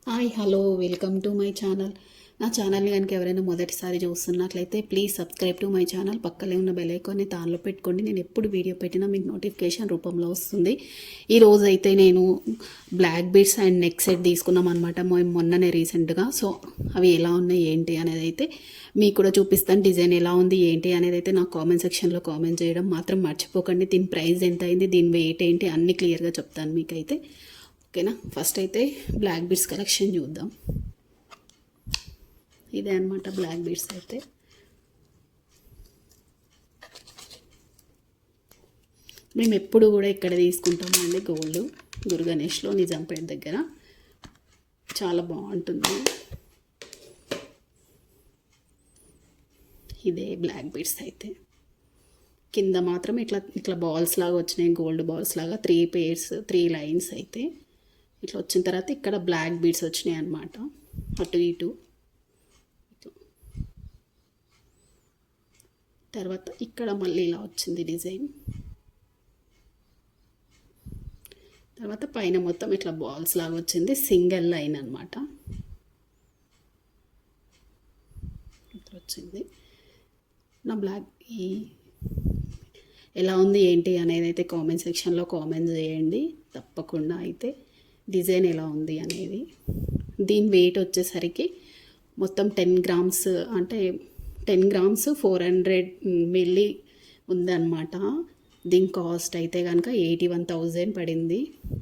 Hi hello welcome to my channel. నా ఛానల్ని కనుక ఎవరైనా మొదటిసారి చూస్తున్నట్లయితే please subscribe to my channel. పక్కనే ఉన్న బెల్ ఐకాన్ని దానిలో పెట్టుకోండి. నేను ఎప్పుడు వీడియో పెట్టినా మీకు నోటిఫికేషన్ రూపంలో వస్తుంది. ఈరోజు అయితే నేను black beads and neck set తీసుకున్నాం అనమాట మొన్ననే రీసెంట్గా. సో అవి ఎలా ఉన్నాయి ఏంటి అనేది అయితే మీకు కూడా చూపిస్తాను. డిజైన్ ఎలా ఉంది ఏంటి అనేది అయితే నాకు కామెంట్ సెక్షన్లో కామెంట్ చేయడం మాత్రం మర్చిపోకండి. దీని ప్రైస్ ఎంత అయింది, దీని వెయిట్ ఏంటి అన్నీ క్లియర్గా చెప్తాను మీకైతే. ఓకేనా. ఫస్ట్ అయితే బ్లాక్ బీడ్స్ కలెక్షన్ చూద్దాం. ఇదే అనమాట బ్లాక్ బీడ్స్ అయితే. మేము ఎప్పుడు కూడా ఇక్కడ తీసుకుంటామండి గోల్డ్, గురు గణేష్లో నిజాంపేట దగ్గర. చాలా బాగుంటుంది. ఇదే బ్లాక్ బీడ్స్ అయితే. కింద మాత్రం ఇట్లా ఇట్లా బాల్స్ లాగా వచ్చినాయి, గోల్డ్ బాల్స్ లాగా 3 pairs 3 లైన్స్ అయితే ఇట్లా వచ్చిన తర్వాత ఇక్కడ బ్లాక్ బీడ్స్ వచ్చినాయి అన్నమాట, అటు ఇటు. తర్వాత ఇక్కడ మళ్ళీ ఇలా వచ్చింది డిజైన్. తర్వాత పైన మొత్తం ఇట్లా బాల్స్ లాగా వచ్చింది, సింగిల్ లైన్ అనమాట ఇట్లా వచ్చింది. నా బ్లాక్ ఎలా ఉంది ఏంటి అనేది అయితే కామెంట్ సెక్షన్లో కామెంట్ చేయండి తప్పకుండా. అయితే డిజైన్ ఎలా ఉంది అనేది. దీని వెయిట్ వచ్చేసరికి మొత్తం 10 grams, అంటే 10 grams 400 ml ఉందన్నమాట. దీని కాస్ట్ అయితే కనుక 81,000 పడింది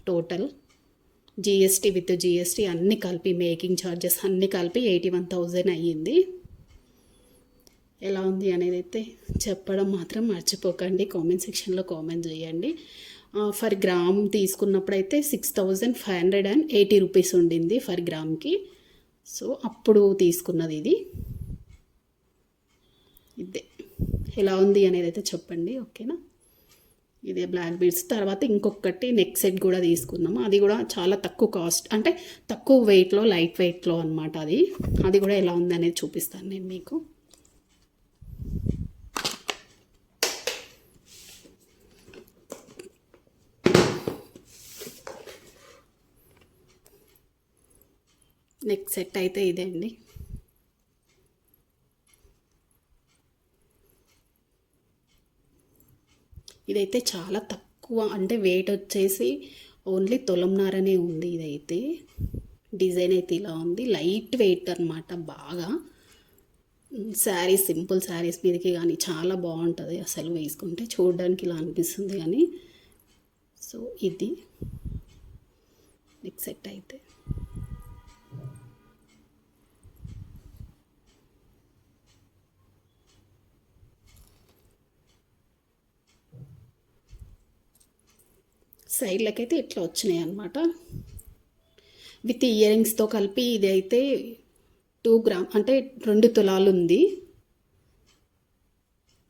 టోటల్. జిఎస్టీ విత్ జిఎస్టీ అన్నీ కలిపి, మేకింగ్ ఛార్జెస్ అన్నీ కలిపి 81,000 అయ్యింది. ఎలా ఉంది అనేది అయితే చెప్పడం మాత్రం మర్చిపోకండి. కామెంట్ సెక్షన్లో కామెంట్ చేయండి. ఫర్ గ్రామ్ తీసుకున్నప్పుడైతే 6,580 రూపీస్ ఉండింది ఫర్ గ్రామ్కి. సో అప్పుడు తీసుకున్నది ఇది. ఇదే ఎలా ఉంది అనేది అయితే చెప్పండి. ఓకేనా. ఇదే బ్లాక్ బీడ్స్. తర్వాత ఇంకొకటి నెక్ సెట్ కూడా తీసుకున్నాము. అది కూడా చాలా తక్కువ కాస్ట్, అంటే తక్కువ వెయిట్లో, లైట్ వెయిట్లో అనమాట. అది కూడా ఎలా ఉంది అనేది చూపిస్తాను నేను మీకు. నెక్ సెట్ అయితే ఇదే అండి. ఇదైతే చాలా తక్కువ, అంటే వెయిట్ వచ్చేసి ఓన్లీ తొలంన్నరనే ఉంది. ఇదైతే డిజైన్ అయితే ఇలా ఉంది, లైట్ వెయిట్ అనమాట. బాగా శారీస్, సింపుల్ శారీస్ మీదకి కానీ చాలా బాగుంటుంది అసలు. వేసుకుంటే చూడడానికి ఇలా అనిపిస్తుంది కానీ. సో ఇది నెక్ సెట్ అయితే. సైడ్లకైతే ఇట్లా వచ్చినాయి అన్నమాట, విత్ ఇయర్ రింగ్స్తో కలిపి. ఇది అయితే 2 grams, అంటే 2 తులాలు ఉంది.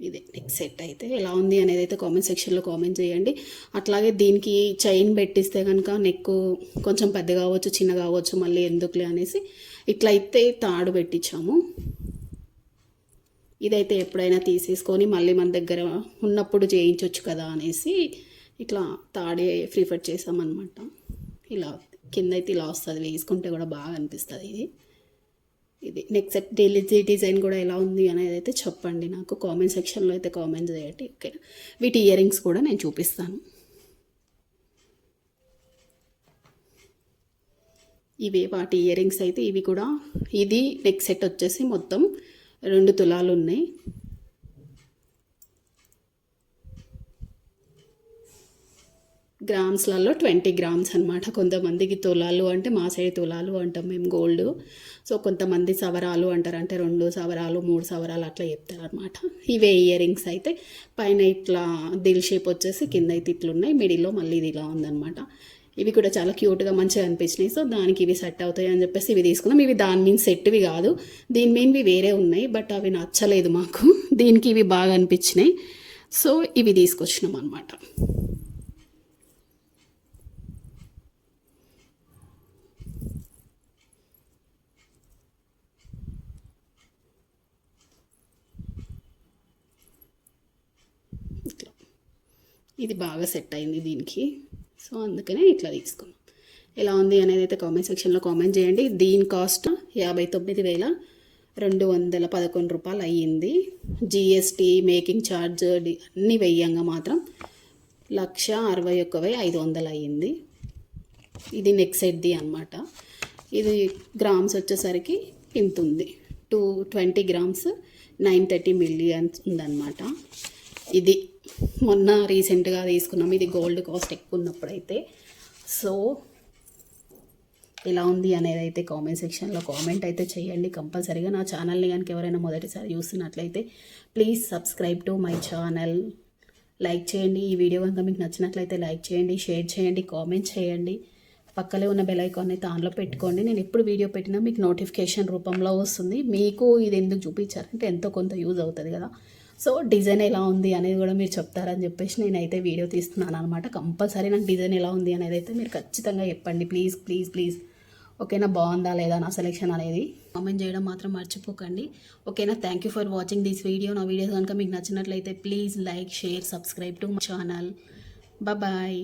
ఇదే నెక్ సెట్ అయితే. ఎలా ఉంది అనేది అయితే కామెంట్ సెక్షన్లో కామెంట్ చేయండి. అట్లాగే దీనికి చైన్ పెట్టిస్తే కనుక నెక్ కొంచెం పెద్ద కావచ్చు, చిన్న కావచ్చు, మళ్ళీ ఎందుకులే అనేసి ఇట్లా అయితే తాడు పెట్టించాము. ఇదైతే ఎప్పుడైనా తీసేసుకొని మళ్ళీ మన దగ్గర ఉన్నప్పుడు చేయించవచ్చు కదా అనేసి ఇట్లా తాడే ప్రిఫర్ చేసామన్నమాట. ఇలా కింద అయితే ఇలా వస్తుంది, వేసుకుంటే కూడా బాగా అనిపిస్తుంది. ఇది నెక్ సెట్ డిజైన్ కూడా ఎలా ఉంది అనేది అయితే చెప్పండి నాకు కామెంట్ సెక్షన్లో అయితే కామెంట్ చేయండి. ఓకే. వీటి ఇయర్ రింగ్స్ కూడా నేను చూపిస్తాను. ఇవి వాటి ఇయర్ రింగ్స్ అయితే. ఇవి కూడా, ఇది నెక్ సెట్ వచ్చేసి మొత్తం 2 తులాలు ఉన్నాయి. గ్రామ్స్లలో 20 grams అనమాట. కొంతమందికి తులాలు అంటే, మా సైడ్ తులాలు అంటాం మేము గోల్డ్. సో కొంతమంది సవరాలు అంటారు, అంటే 2 సవరాలు 3 సవరాలు అట్లా చెప్తారు అనమాట. ఇవే ఇయర్ రింగ్స్ అయితే. పైన ఇట్లా దిల్ షేప్ వచ్చేసి, కింద అయితే ఇట్లున్నాయి, మిడిల్లో మళ్ళీ ఇది ఇలా ఉందన్నమాట. ఇవి కూడా చాలా క్యూట్గా మంచిగా అనిపించినాయి. సో దానికి ఇవి సెట్ అవుతాయి అని చెప్పేసి ఇవి తీసుకున్నాం. ఇవి దాని మీన్ సెట్వి కాదు, దీని మీన్వి వేరే ఉన్నాయి, బట్ అవి నచ్చలేదు మాకు. దీనికి ఇవి బాగా అనిపించినాయి, సో ఇవి తీసుకొచ్చినాం అనమాట. ఇది బాగా సెట్ అయింది దీనికి, సో అందుకనే ఇట్లా తీసుకున్నాం. ఎలా ఉంది అనేది అయితే కామెంట్ సెక్షన్లో కామెంట్ చేయండి. దీని కాస్ట్ 59,211 రూపాయలు అయ్యింది. జిఎస్టీ, మేకింగ్ ఛార్జ్ అన్నీ వెయ్యంగా మాత్రం 161,500 అయ్యింది. ఇది నెక్ సెట్ది అనమాట. ఇది గ్రామ్స్ వచ్చేసరికి ఇంత ఉంది. 220 గ్రామ్స్ 930 మిలియన్స్ ఉందన్నమాట. ఇది మొన్న రీసెంట్గా తీసుకున్నాం. ఇది గోల్డ్ కాస్ట్ ఎక్కువ ఉన్నప్పుడైతే. సో ఎలా ఉంది అనేది అయితే కామెంట్ సెక్షన్లో కామెంట్ అయితే చేయండి కంపల్సరీగా. నా ఛానల్ని కనుక ఎవరైనా మొదటిసారి చూస్తున్నట్లయితే please subscribe to my channel. Like చేయండి. ఈ వీడియో కనుక మీకు నచ్చినట్లయితే లైక్ చేయండి, షేర్ చేయండి, కామెంట్ చేయండి. పక్కనే ఉన్న బెల్ ఐకాన్ అయితే ఆన్లో పెట్టుకోండి. నేను ఎప్పుడు వీడియో పెట్టినా మీకు నోటిఫికేషన్ రూపంలో వస్తుంది. మీకు ఇది ఎందుకు చూపించారంటే ఎంతో కొంత యూజ్ అవుతుంది కదా. సో డిజైన్ ఎలా ఉంది అనేది కూడా మీరు చెప్తారని చెప్పేసి నేనైతే వీడియో తీస్తున్నాను అనమాట. కంపల్సరీ నాకు డిజైన్ ఎలా ఉంది అనేది అయితే మీరు ఖచ్చితంగా చెప్పండి ప్లీజ్ ప్లీజ్ ప్లీజ్. ఓకేనా, బాగుందా లేదా నా సెలెక్షన్ అనేది కామెంట్ చేయడం మాత్రం మర్చిపోకండి. ఓకేనా, thank you for watching this video. నా వీడియోస్ కనుక మీకు నచ్చినట్లయితే please like, share, subscribe to my channel. Bye.